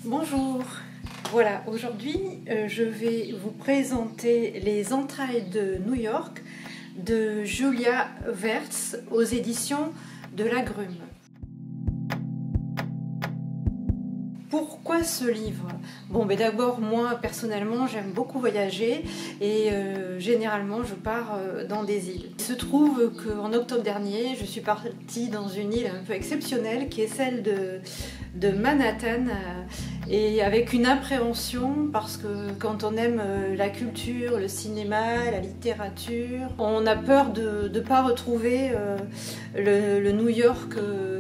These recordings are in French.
Bonjour, voilà, aujourd'hui je vais vous présenter Les entrailles de New York de Julia Wertz aux éditions de l'Agrumes. Pourquoi ce livre? Bon, ben d'abord, moi personnellement, j'aime beaucoup voyager et généralement je pars dans des îles. Il se trouve qu'en octobre dernier, je suis partie dans une île un peu exceptionnelle qui est celle de Manhattan et avec une appréhension parce que quand on aime la culture, le cinéma, la littérature, on a peur de ne pas retrouver le New York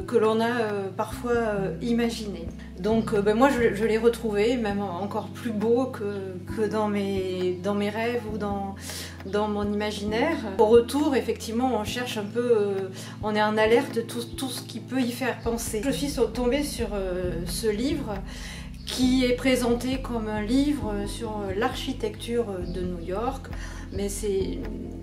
que l'on a parfois imaginé. Donc ben moi je l'ai retrouvé, même encore plus beau que dans mes rêves ou dans mon imaginaire. Au retour, effectivement, on cherche un peu, on est en alerte de tout ce qui peut y faire penser. Je suis tombée sur ce livre qui est présenté comme un livre sur l'architecture de New York, mais c'est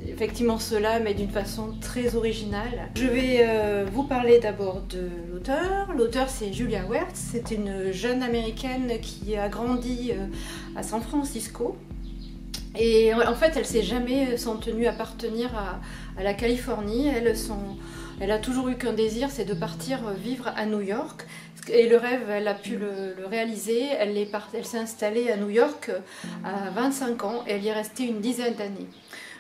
effectivement cela, mais d'une façon très originale. Je vais vous parler d'abord de l'auteur. L'auteur, c'est Julia Wertz, c'est une jeune américaine qui a grandi à San Francisco. Et en fait, elle s'est jamais sentie appartenir à la Californie. Elle a toujours eu qu'un désir, c'est de partir vivre à New York. Et le rêve, elle a pu le réaliser. Elle s'est installée à New York à 25 ans et elle y est restée une dizaine d'années.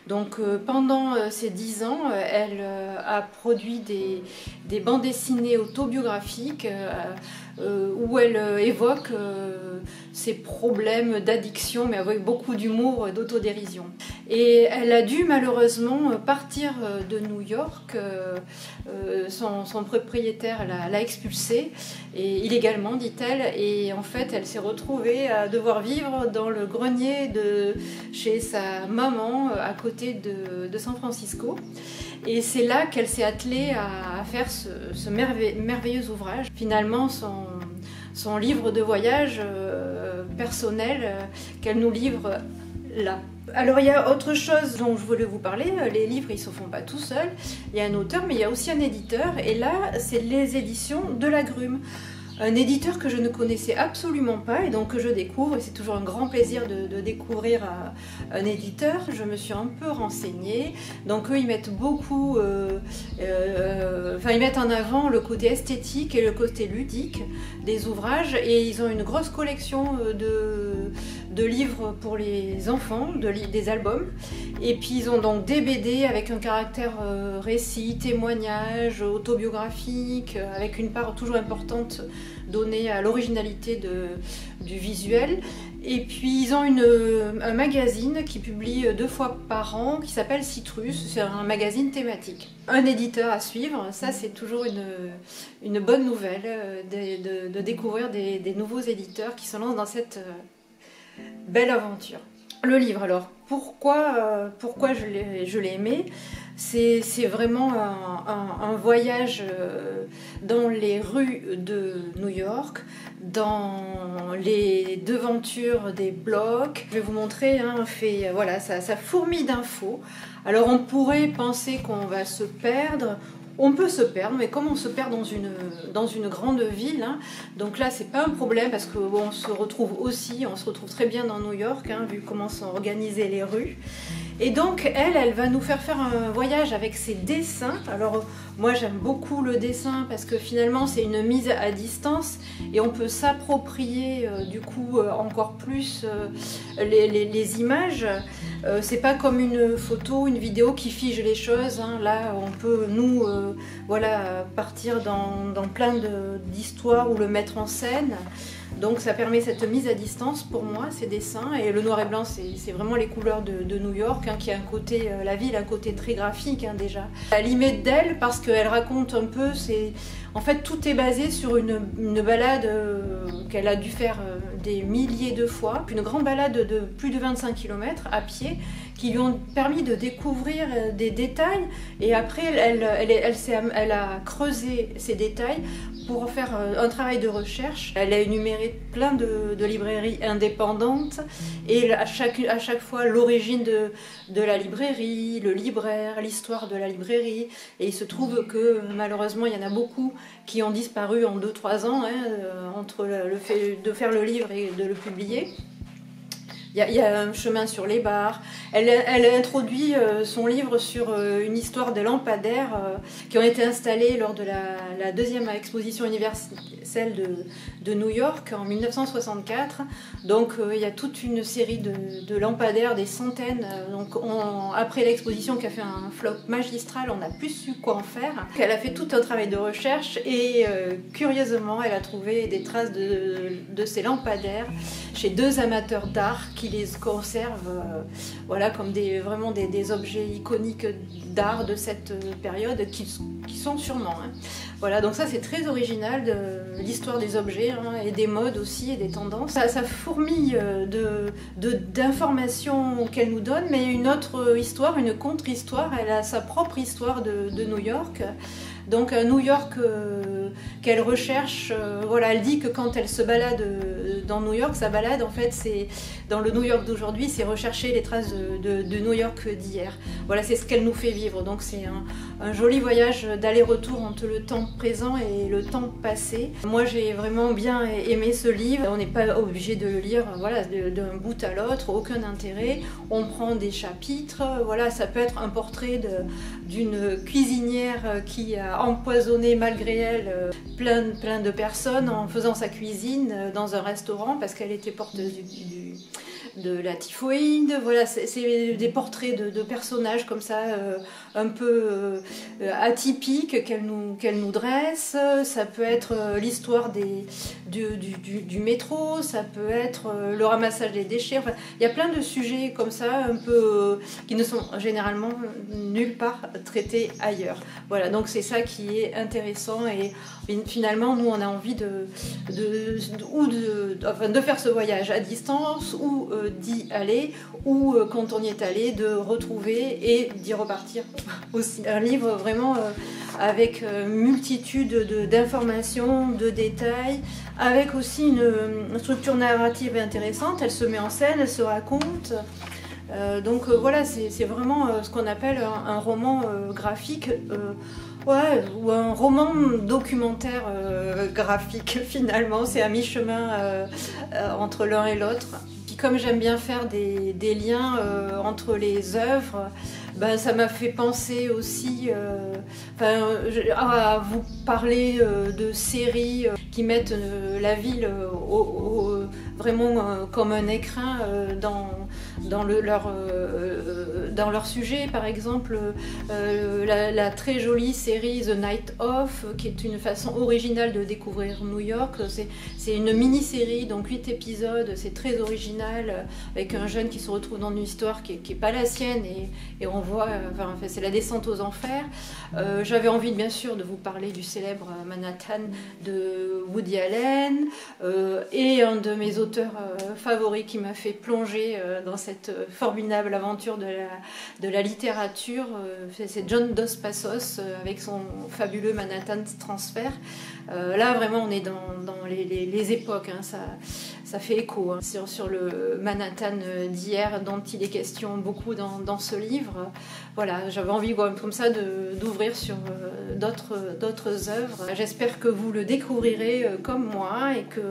Donc pendant ces 10 ans, elle a produit des bandes dessinées autobiographiques où elle évoque ses problèmes d'addiction, mais avec beaucoup d'humour et d'autodérision. Et elle a dû malheureusement partir de New York. Son propriétaire l'a expulsée, et illégalement, dit-elle, et en fait elle s'est retrouvée à devoir vivre dans le grenier chez sa maman à côté de San Francisco. Et c'est là qu'elle s'est attelée à faire ce merveilleux ouvrage. Finalement, son livre de voyage personnel qu'elle nous livre là. Alors il y a autre chose dont je voulais vous parler, les livres ils ne se font pas tout seuls, il y a un auteur mais il y a aussi un éditeur, et là c'est les éditions de l'Agrumes. Un éditeur que je ne connaissais absolument pas et donc que je découvre, et c'est toujours un grand plaisir de découvrir un éditeur. Je me suis un peu renseignée, donc eux ils mettent beaucoup, ils mettent en avant le côté esthétique et le côté ludique des ouvrages, et ils ont une grosse collection de livres pour les enfants, des albums, et puis ils ont donc des BD avec un caractère récit, témoignage, autobiographique, avec une part toujours importante donnée à l'originalité du visuel. Et puis ils ont un magazine qui publie 2 fois par an qui s'appelle Citrus, c'est un magazine thématique. Un éditeur à suivre, ça c'est toujours une bonne nouvelle de découvrir des nouveaux éditeurs qui se lancent dans cette belle aventure. Le livre, alors, pourquoi je l'ai aimé? C'est vraiment un voyage dans les rues de New York, dans les devantures des blocs. Je vais vous montrer, voilà, ça fourmille d'infos. Alors on pourrait penser qu'on va se perdre. On peut se perdre, mais comme on se perd dans une grande ville, donc là c'est pas un problème parce qu'on se retrouve très bien dans New York, vu comment sont organisées les rues. Et donc elle va nous faire un voyage avec ses dessins. Alors moi j'aime beaucoup le dessin parce que finalement c'est une mise à distance et on peut s'approprier du coup encore plus les images. C'est pas comme une photo, une vidéo qui fige les choses. Là on peut nous partir dans plein d'histoires ou le mettre en scène. Donc ça permet cette mise à distance pour moi, ces dessins. Et le noir et blanc, c'est vraiment les couleurs de New York, qui a un côté, la ville, un côté très graphique déjà. À l'image d'elle, parce qu'elle raconte un peu, en fait tout est basé sur une balade qu'elle a dû faire des milliers de fois, une grande balade de plus de 25 km à pied qui lui ont permis de découvrir des détails, et après elle a creusé ces détails pour faire un travail de recherche. Elle a énuméré plein de librairies indépendantes et à chaque fois l'origine de la librairie, le libraire, l'histoire de la librairie. Et il se trouve que malheureusement il y en a beaucoup qui ont disparu en 2-3 ans, entre le fait de faire le livre et de le publier. Il y a un chemin sur les bars. Elle a introduit son livre sur une histoire des lampadaires qui ont été installés lors de la deuxième exposition universelle de New York en 1964. Donc il y a toute une série de lampadaires, des centaines. Donc après l'exposition qui a fait un flop magistral, on n'a plus su quoi en faire. Elle a fait tout un travail de recherche et curieusement, elle a trouvé des traces de ces lampadaires chez 2 amateurs d'art qui les conservent voilà, comme vraiment des objets iconiques d'art de cette période qui sont sûrement. Voilà, donc ça c'est très original, de l'histoire des objets et des modes aussi et des tendances. Ça fourmille d'informations qu'elle nous donne, mais une autre histoire, une contre-histoire. Elle a sa propre histoire de New York. Donc New York qu'elle recherche, voilà, elle dit que quand elle se balade dans New York, sa balade en fait c'est dans le New York d'aujourd'hui, c'est rechercher les traces de New York d'hier. Voilà, c'est ce qu'elle nous fait vivre. Donc c'est un joli voyage d'aller-retour entre le temps présent et le temps passé. Moi j'ai vraiment bien aimé ce livre. On n'est pas obligé de le lire, voilà, d'un bout à l'autre, aucun intérêt. On prend des chapitres, voilà, ça peut être un portrait d'une cuisinière qui a empoisonné malgré elle plein de personnes en faisant sa cuisine dans un restaurant parce qu'elle était porteuse de la typhoïde. Voilà, c'est des portraits de personnages comme ça, un peu atypiques qu'elle nous dresse. Ça peut être l'histoire du métro, ça peut être le ramassage des déchets. Enfin, il y a plein de sujets comme ça, un peu qui ne sont généralement nulle part traités ailleurs. Voilà, donc c'est ça qui est intéressant et finalement nous on a envie de faire ce voyage à distance ou d'y aller, ou quand on y est allé de retrouver et d'y repartir aussi. Un livre vraiment avec multitude d'informations, de détails, avec aussi une structure narrative intéressante. Elle se met en scène, elle se raconte. Donc voilà, c'est vraiment ce qu'on appelle un roman graphique, ouais, ou un roman documentaire graphique finalement. C'est à mi-chemin entre l'un et l'autre. Puis comme j'aime bien faire des liens entre les œuvres, ben, ça m'a fait penser aussi à vous parler de séries qui mettent la ville vraiment comme un écrin dans leur sujet. Par exemple, la très jolie série The Night Of, qui est une façon originale de découvrir New York. C'est une mini-série, donc 8 épisodes, c'est très original, avec un jeune qui se retrouve dans une histoire qui n'est pas la sienne, et on voit, c'est la descente aux enfers. J'avais envie bien sûr de vous parler du célèbre Manhattan de Woody Allen, et un de mes auteurs favoris qui m'a fait plonger dans cette formidable aventure de la littérature, c'est John Dos Passos avec son fabuleux Manhattan Transfer. Là vraiment on est dans les époques, ça fait écho sur le Manhattan d'hier dont il est question beaucoup dans ce livre. Voilà, j'avais envie comme ça d'ouvrir sur d'autres œuvres. J'espère que vous le découvrirez comme moi et que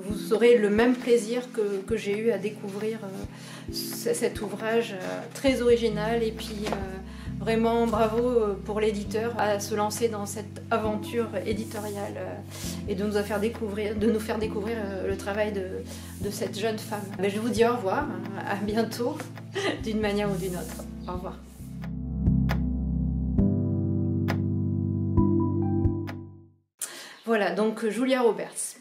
vous aurez le même plaisir que j'ai eu à découvrir cet ouvrage très original. Et puis vraiment bravo pour l'éditeur à se lancer dans cette aventure éditoriale et de nous faire découvrir le travail de cette jeune femme. Je vous dis au revoir, à bientôt d'une manière ou d'une autre. Au revoir. Voilà, donc Julia Roberts.